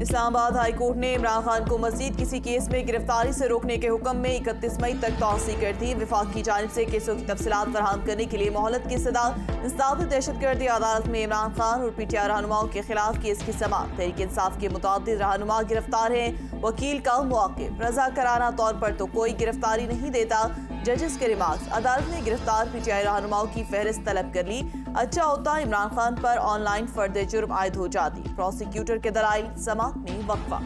Islamabad high court ने इमरान खान को मजीद किसी केस में गिरफ्तारी से रोकने के हुक्म में 31 मई तक तौसी कर दी। विफाक की जानिब से केसों की तफसीलात फराहम करने के लिए मोहलत की सदा। इंसाफ दहशतगर्दी अदालत में इमरान खान और PTI रहनुमाओं के खिलाफ केस की समाअत। तहरीक इंसाफ के मुतअद्दिद रहनुमा गिरफ्तार हैं। वकील का मौक़िफ़ रज़ाकाराना तौर पर तो कोई गिरफ्तारी नहीं देता। जजेस के रिमार्क्स। अदालत ने गिरफ्तार PTI रहनुमाओं की फहरिस्त तलब कर ली। अच्छा होता इमरान खान पर ऑनलाइन फर्द जुर्म आयद हो जाती। प्रोसिक्यूटर के दलाइल। समाअत में वक्फा।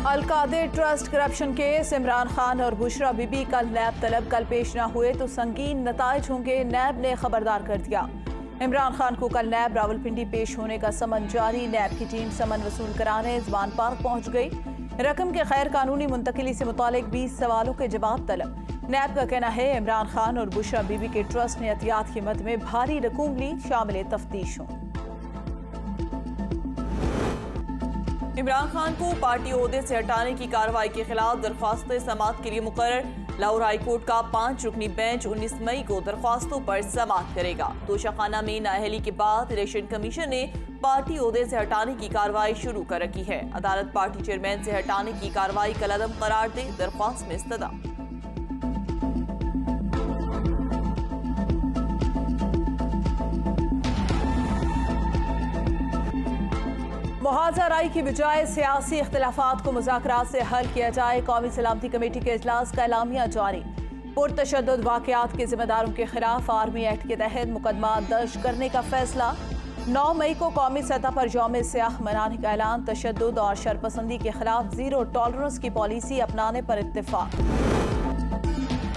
Al-Qadir trust corruption case. Imran Khan और बुशरा बीबी कल नैब तलब कल पेश न हुए तो संगीन नताइज होंगे। नैब ने खबरदार कर दिया। इमरान खान को कल नैब रावलपिंडी पेश होने का समन जारी। नैब की टीम समन वसूल कराने ज़मान पार्क पहुंच गई। रकम के गैर कानूनी मुंतकिली से मुतालिक 20 सवालों के जवाब तलब। नैब का कहना है इमरान खान और बुशरा बीबी के ट्रस्ट ने एहतियात की मद में भारी रकूम ली। शामिल तफ्तीश हों। इमरान खान को पार्टी ओहदे से हटाने की कार्रवाई के खिलाफ दरख्वास्त समाअत के लिए मुकर्रर। लाहौर हाई कोर्ट का 5 रुकनी बेंच 19 मई को दरख्वास्तों पर समाअत करेगा। दोषाखाना में नाअहली के बाद इलेक्शन कमीशन ने पार्टी ओहदे से हटाने की कार्रवाई शुरू कर रखी है। अदालत पार्टी चेयरमैन से हटाने की कार्रवाई कलअदम करार दे। दरख्वास्त में इस्तदा। मुआवजा राय की बजाय सियासी इख्तिलाफात को मुज़ाकरात से हल किया जाए। कौमी सलामती कमेटी के इजलास का एलामिया जारी। पुरतशद्दुद वाक़यात के जिम्मेदारों के खिलाफ आर्मी एक्ट के तहत मुकदमा दर्ज करने का फैसला। 9 मई को कौमी सतह पर यौम सियाह मनाने का ऐलान। तशद्दुद और शरपसंदी के खिलाफ जीरो टॉलरेंस की पॉलिसी अपनाने पर इत्तेफाक।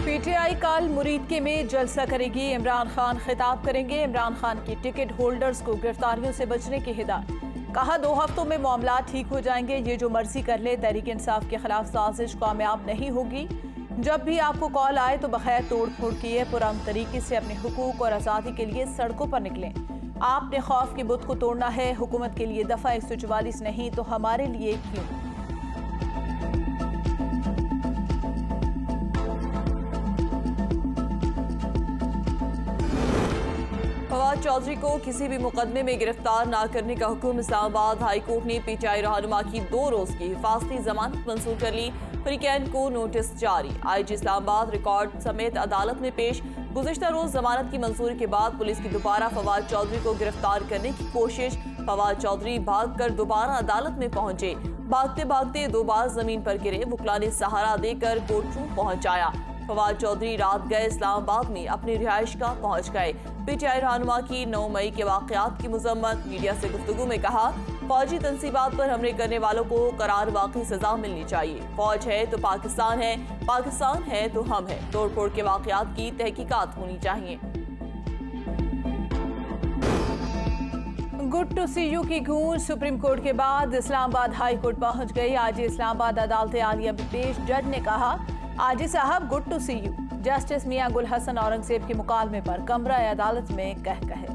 PTI कल मुरीदके में जलसा करेगी। इमरान खान खिताब करेंगे। इमरान खान की टिकट होल्डर्स को गिरफ्तारियों से बचने की हिदायत। कहा 2 हफ्तों में मामला ठीक हो जाएंगे। ये जो मर्जी कर ले तहरीक इंसाफ के खिलाफ साजिश कामयाब नहीं होगी। जब भी आपको कॉल आए तो बगैर तोड़ फोड़ किए पुरअमन तरीके से अपने हुकूक और आज़ादी के लिए सड़कों पर निकलें। आपने खौफ के बुत को तोड़ना है। हुकूमत के लिए दफ़ा 144 नहीं तो हमारे लिए क्यों। फवाद चौधरी को किसी भी मुकदमे में गिरफ्तार न करने का हुक्म। इस्लामाबाद हाई कोर्ट ने PTI रहनुमा की 2 रोज की हिफाजती जमानत मंजूर कर ली। फरीकैन को नोटिस जारी। IG इस्लामाबाद रिकॉर्ड समेत अदालत में पेश। गुज़िश्ता रोज जमानत की मंजूरी के बाद पुलिस की दोबारा फवाद चौधरी को गिरफ्तार करने की कोशिश। फवाद चौधरी भाग कर दोबारा अदालत में पहुंचे। भागते भागते 2 बार जमीन पर गिरे। वुकला ने सहारा देकर कोर्ट रूम पहुंचाया। फवाद चौधरी रात गए इस्लामाबाद में अपनी रिहाइश गाह पहुंच गए। PTI रहनुमा की 9 मई के वाक़यात की मज़म्मत। मीडिया से गुफ्तगू में कहा फौजी तंसीबात पर हमले करने वालों को करार वाक़ई सजा मिलनी चाहिए। फौज है तो पाकिस्तान है, पाकिस्तान है तो हम है। तोड़ फोड़ के वाक़यात की तहकीकात होनी चाहिए। गुड टू सी यू की गूंज सुप्रीम कोर्ट के बाद इस्लामाबाद हाई कोर्ट पहुंच गई। आज इस्लामाबाद अदालत आलिया में पेश। जज ने कहा आजी साहब good to see you. Justice Mian Gul Hassan Aurangzeb के मुकालमे पर कमरा अदालत में कह कहे।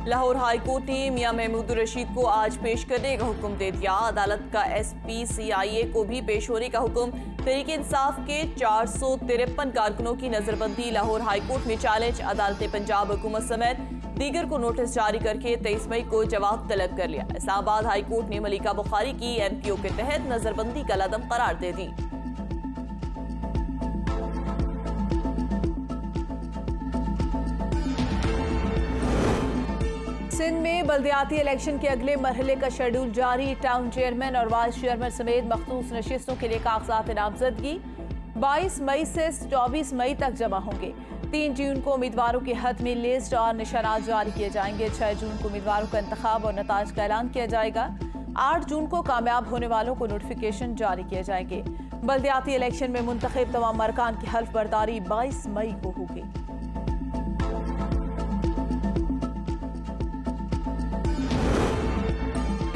लाहौर हाई कोर्ट ने मियां महमूद रशीद को आज पेश करने का हुक्म दे दिया। अदालत का SP CIA को भी पेश होने का हुक्म। तहरीक इंसाफ के 453 कारकुनों की नजरबंदी लाहौर हाई कोर्ट में चैलेंज। अदालत ने पंजाब हुकूमत समेत दीगर को नोटिस जारी करके 23 मई को जवाब तलब कर लिया। इस्लामाबाद हाई कोर्ट ने मलिका बुखारी की MPO के तहत नजरबंदी का लदम करार दे दी। सिंध में बल्दियाती इलेक्शन के अगले मरहले का शेड्यूल जारी। टाउन चेयरमैन और वाइस चेयरमैन समेत मखसूस नशिस्तों के लिए कागजात नामजदगी 22 मई से 24 मई तक जमा होंगे। 3 जून को उम्मीदवारों की हतमी लिस्ट और निशानात जारी किए जाएंगे। 6 जून को उम्मीदवारों का इंतखाब और नताज का ऐलान किया जाएगा। 8 जून को कामयाब होने वालों को नोटिफिकेशन जारी किए जाएंगे। बल्दियाती इलेक्शन में मुंतखब तमाम अरकान की हल्फ बर्दारी 22 मई को होगी।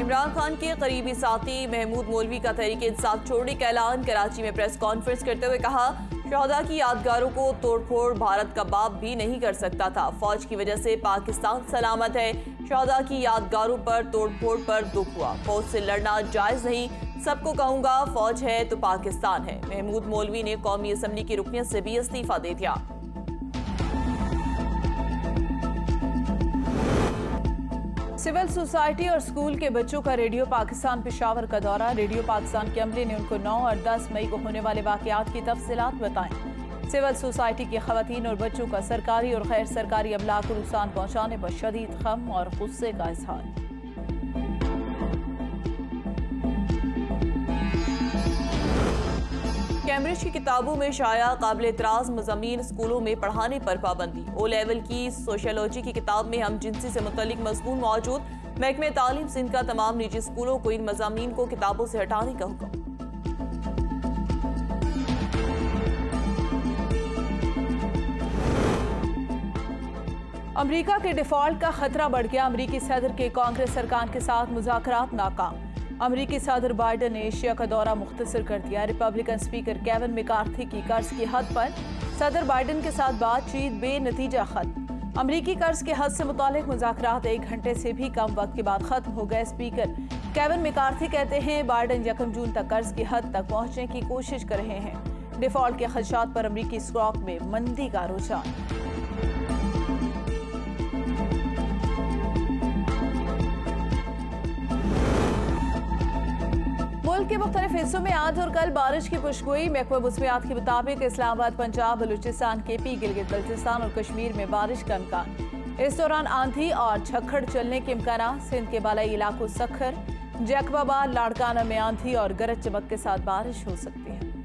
इमरान खान के करीबी साथी महमूद मौलवी का तहरीक इंसाफ छोड़ने का ऐलान। कराची में प्रेस कॉन्फ्रेंस करते हुए कहा शहदा की यादगारों को तोड़फोड़ भारत का बाप भी नहीं कर सकता था। फौज की वजह से पाकिस्तान सलामत है। शहदा की यादगारों पर तोड़फोड़ पर दुख हुआ। फौज से लड़ना जायज नहीं। सबको कहूंगा फौज है तो पाकिस्तान है। महमूद मौलवी ने कौमी असम्बली की रुकनियत से भी इस्तीफा दे दिया। सिविल सोसाइटी और स्कूल के बच्चों का रेडियो पाकिस्तान पेशावर का दौरा। रेडियो पाकिस्तान के अमले ने उनको 9 और 10 मई को होने वाले वाकयात की तफसीलात बताएं। सिविल सोसाइटी की खवातीन और बच्चों का सरकारी और गैर सरकारी अमला को नुकसान पहुंचाने पर शदीद गम और गुस्से का इजहार। कैम्ब्रिज की किताबों में शाया काबिल एतराज़ मज़ामीन स्कूलों में पढ़ाने पर पाबंदी। ओ लेवल की सोशियोलॉजी की किताब में हम जिनसी से मुतल्लिक मज़मून मौजूद। महकमे तालीम सिंध का तमाम निजी स्कूलों को इन मज़ामीन को किताबों से हटाने का हुक्म। अमरीका के डिफॉल्ट का खतरा बढ़ गया। अमरीकी सदर के कांग्रेस सरकार के साथ मुज़ाकरात नाकाम। अमरीकी सदर बाइडन ने एशिया का दौरा मुख्तसर कर दिया। रिपब्लिकन स्पीकर केविन मैकार्थी की कर्ज की हद पर सदर बाइडन के साथ बातचीत बेनतीजा खत्म। अमरीकी कर्ज के हद से मुतालिक मुज़ाकरात 1 घंटे से भी कम वक्त के बाद खत्म हो गए। स्पीकर केविन मैकार्थी कहते हैं बाइडन 1 जून तक कर्ज की हद तक पहुंचने की कोशिश कर रहे हैं। डिफॉल्ट के खदशात पर अमरीकी स्टॉक में मंदी का रुझान। मुल्क के मुख्तलिफ हिस्सों में आज और कल बारिश की पेशगोई। महकमा मौसमियात के मुताबिक इस्लामाबाद, पंजाब, बलूचिस्तान, केपी, गिलगित बल्तिस्तान और कश्मीर में बारिश का इम्कान। इस दौरान आंधी और झक्खड़ चलने के इम्कान। सिंध के बालाई इलाकों सखर, जैकबाबाद, लाड़काना में आंधी और गरज चमक के साथ बारिश हो सकती है।